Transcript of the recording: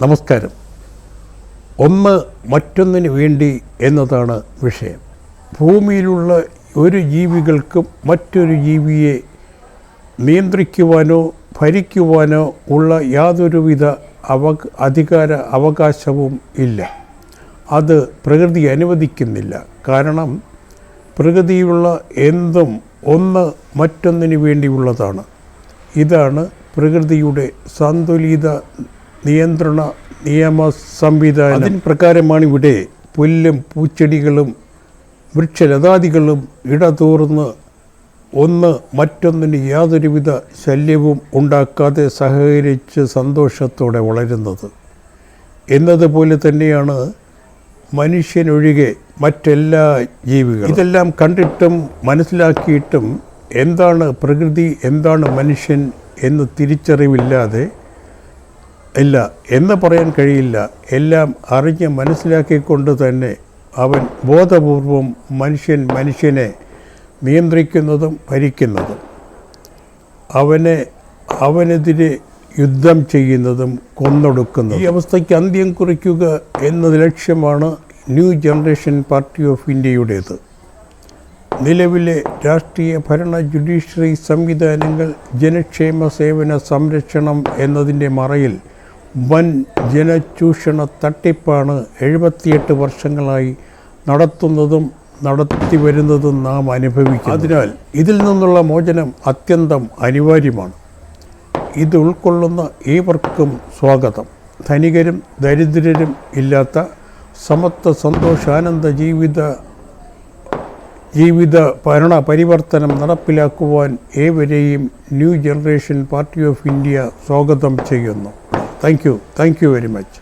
നമസ്കാരം. ഒന്ന് മറ്റൊന്നിന് വേണ്ടി എന്നതാണ് വിഷയം. ഭൂമിയിലുള്ള ഒരു ജീവികൾക്കും മറ്റൊരു ജീവിയെ നിയന്ത്രിക്കുവാനോ ഭരിക്കുവാനോ ഉള്ള യാതൊരുവിധ അധികാര അവകാശവും ഇല്ല. അത് പ്രകൃതി അനുവദിക്കുന്നില്ല. കാരണം പ്രകൃതിയിലുള്ള എന്തും ഒന്ന് മറ്റൊന്നിന് വേണ്ടിയുള്ളതാണ്. ഇതാണ് പ്രകൃതിയുടെ സന്തുലിത നിയന്ത്രണ നിയമ സംവിധാനം. അതിന് പ്രകാരമാണ് ഇവിടെ പുല്ലും പൂച്ചെടികളും വൃക്ഷലതാദികളും ഇടതൂർന്ന് ഒന്ന് മറ്റൊന്നിന് യാതൊരുവിധ ശല്യവും ഉണ്ടാക്കാതെ സഹകരിച്ച് സന്തോഷത്തോടെ വളരുന്നത്. എന്നതുപോലെ തന്നെയാണ് മനുഷ്യനൊഴികെ മറ്റെല്ലാ ജീവികളും. ഇതെല്ലാം കണ്ടിട്ടും മനസ്സിലാക്കിയിട്ടും എന്താണ് പ്രകൃതി, എന്താണ് മനുഷ്യൻ എന്ന് തിരിച്ചറിവില്ലാതെ ഇല്ല എന്ന് പറയാൻ കഴിയില്ല. എല്ലാം അറിഞ്ഞ് മനസ്സിലാക്കിക്കൊണ്ട് തന്നെ അവൻ ബോധപൂർവം മനുഷ്യനെ നിയന്ത്രിക്കുന്നതും ഭരിക്കുന്നതും അവനെതിരെ യുദ്ധം ചെയ്യുന്നതും കൊന്നൊടുക്കുന്നതും. ഈ അവസ്ഥയ്ക്ക് അന്ത്യം കുറിക്കുക എന്ന ലക്ഷ്യമാണ് ന്യൂ ജനറേഷൻ പാർട്ടി ഓഫ് ഇന്ത്യയുടേത്. നിലവിലെ രാഷ്ട്രീയ ഭരണ ജുഡീഷ്യറി സംവിധാനങ്ങൾ ജനക്ഷേമ സേവന സംരക്ഷണം എന്നതിൻ്റെ മറയിൽ വൻ ജനചൂഷണ തട്ടിപ്പാണ് 78 വർഷങ്ങളായി നടത്തുന്നതും നടത്തി വരുന്നതും നാം അനുഭവിക്കും. അതിനാൽ ഇതിൽ നിന്നുള്ള മോചനം അത്യന്തം അനിവാര്യമാണ്. ഇത് ഉൾക്കൊള്ളുന്ന ഏവർക്കും സ്വാഗതം. ധനികരും ദരിദ്രരും ഇല്ലാത്ത സമത്വ സന്തോഷാനന്ദ ജീവിത ഭരണ പരിവർത്തനം നടപ്പിലാക്കുവാൻ ഏവരെയും new generation party of India സ്വാഗതം ചെയ്യുന്നു. Thank you very much.